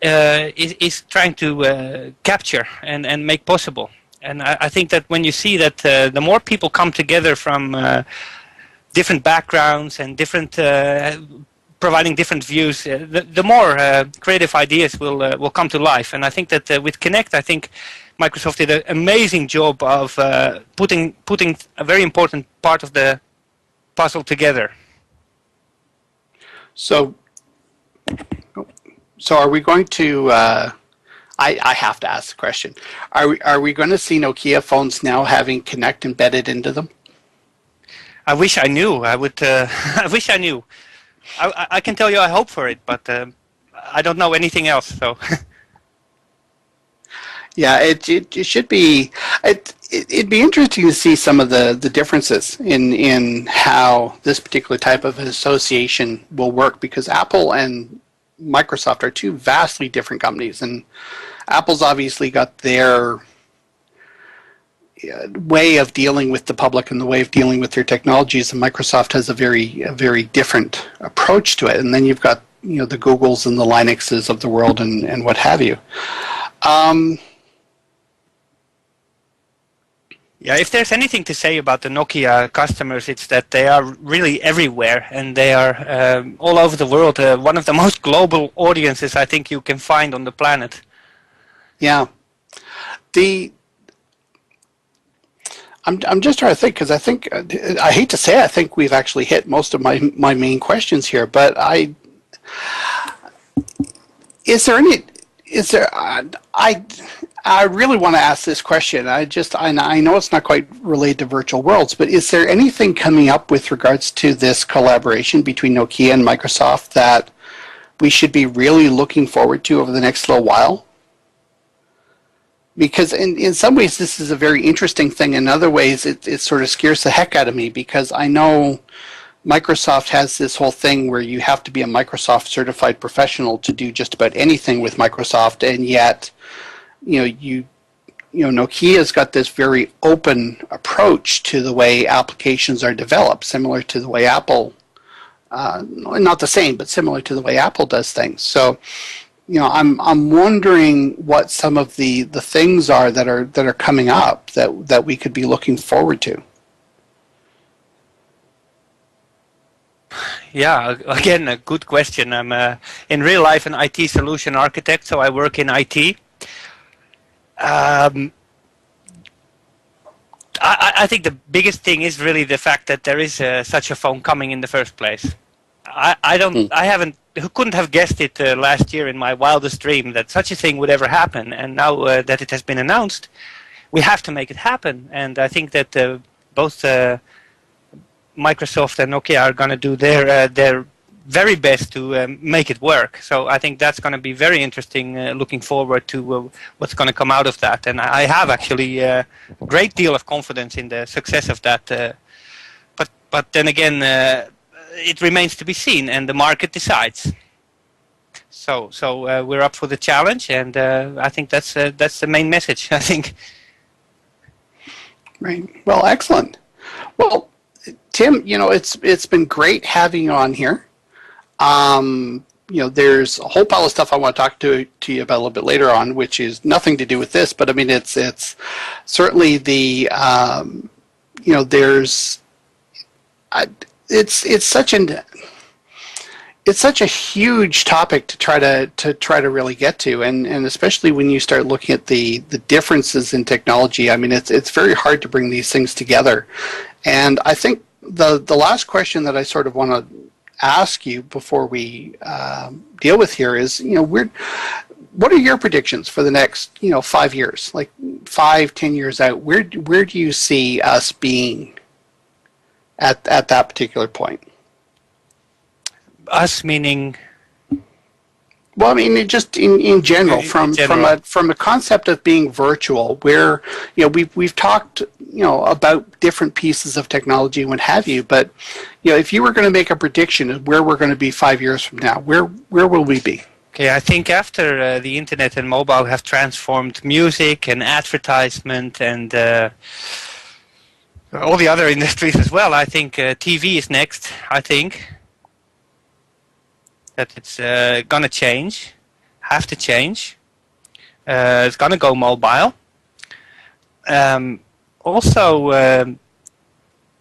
is trying to capture and make possible. And I think that when you see that the more people come together from different backgrounds and different providing different views, the more creative ideas will come to life. And I think that with Kinect, I think Microsoft did an amazing job of putting a very important part of the puzzle together. So are we going to? I have to ask the question: Are we going to see Nokia phones now having Kinect embedded into them? I wish I knew. I would. I wish I knew. I can tell you I hope for it, but I don't know anything else. So. Yeah, it should be. It'd be interesting to see some of the differences in how this particular type of association will work, because Apple and Microsoft are two vastly different companies, and Apple's obviously got their way of dealing with the public and the way of dealing with their technologies, and Microsoft has a very different approach to it. And then you've got the Googles and the Linuxes of the world and what have you. Yeah, if there's anything to say about the Nokia customers, it's that they are really everywhere, and they are all over the world. One of the most global audiences I think you can find on the planet. Yeah. I'm just trying to think, because I think, I hate to say, I think we've actually hit most of my main questions here, but I really want to ask this question. I know it's not quite related to virtual worlds, but is there anything coming up with regards to this collaboration between Nokia and Microsoft that we should be really looking forward to over the next little while? Because in some ways this is a very interesting thing. In other ways it sort of scares the heck out of me, because I know Microsoft has this whole thing where you have to be a Microsoft certified professional to do just about anything with Microsoft, and yet Nokia's got this very open approach to the way applications are developed, similar to the way Apple, not the same, but similar to the way Apple does things. So, I'm wondering what some of the things are that are coming up that we could be looking forward to. Yeah, again, a good question. I'm in real life an IT solution architect, so I work in IT. I think the biggest thing is really the fact that there is such a phone coming in the first place. Couldn't have guessed it last year in my wildest dream that such a thing would ever happen. And now that it has been announced, we have to make it happen. And I think that both Microsoft and Nokia are going to do their very best to make it work. So I think that's going to be very interesting, looking forward to what's going to come out of that. And I have actually a great deal of confidence in the success of that. But then again, it remains to be seen, and the market decides. So we're up for the challenge, and I think that's the main message, I think. Right. Well, excellent. Well, Tim, it's been great having you on here. There's a whole pile of stuff I want to talk to you about a little bit later on, which is nothing to do with this, but I mean, it's certainly the, it's such a huge topic to try to really get to, and especially when you start looking at the differences in technology. I mean, it's very hard to bring these things together. And I think the last question that I sort of want to ask you before we deal with here is, what are your predictions for the next 5 years, like 5-10 years out? Where do you see us being at that particular point? Us meaning? Well, I mean, just in general, from a concept of being virtual, where we've talked about different pieces of technology and what have you, but if you were going to make a prediction of where we're going to be 5 years from now, where will we be? Okay, I think after the internet and mobile have transformed music and advertisement and all the other industries as well, I think TV is next. I think that it's going to change, have to change. It's going to go mobile. Also,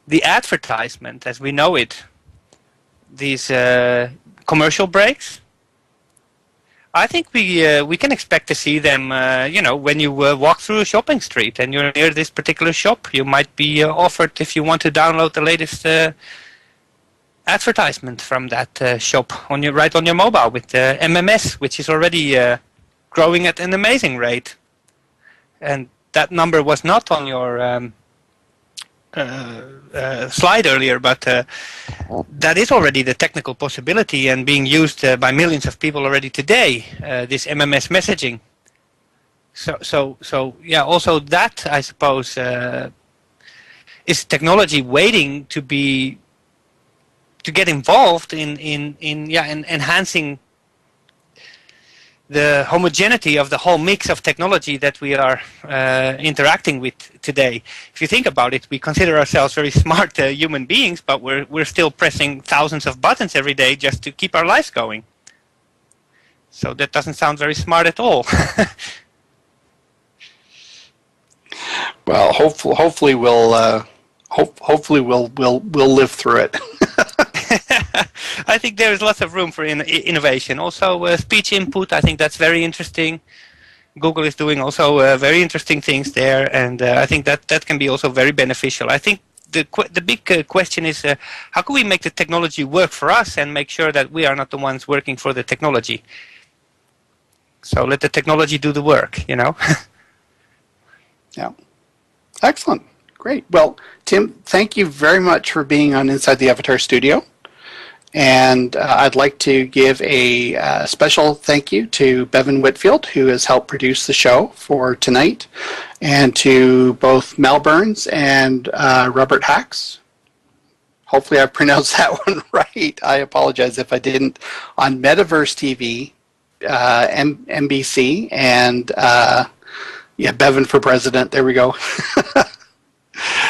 the advertisement, as we know it, these commercial breaks, I think we can expect to see them, when you walk through a shopping street and you're near this particular shop, you might be offered, if you want to download the latest advertisement from that shop right on your mobile with MMS, which is already growing at an amazing rate. And that number was not on your slide earlier, but that is already the technical possibility and being used by millions of people already today, this MMS messaging. So yeah, also that, I suppose, is technology waiting to get involved in enhancing the homogeneity of the whole mix of technology that we are interacting with today. If you think about it, we consider ourselves very smart human beings, but we're still pressing thousands of buttons every day just to keep our lives going. So that doesn't sound very smart at all. Well, hopefully we'll live through it. I think there is lots of room for innovation. Also, speech input, I think that's very interesting. Google is doing also very interesting things there, and I think that can be also very beneficial. I think the big question is how can we make the technology work for us and make sure that we are not the ones working for the technology? So let the technology do the work, Yeah. Excellent. Great. Well, Tim, thank you very much for being on Inside the Avatar Studio. And I'd like to give a special thank you to Bevan Whitfield, who has helped produce the show for tonight, and to both Mel Burns and Robert Hacks. Hopefully I pronounced that one right. I apologize if I didn't. On Metaverse TV, NBC, and yeah, Bevan for president. There we go.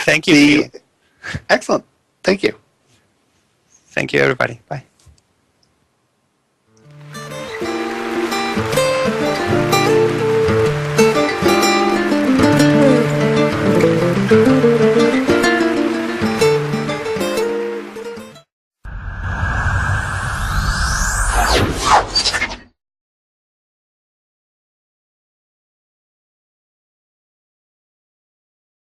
Thank you. Excellent. Thank you. Thank you, everybody. Bye.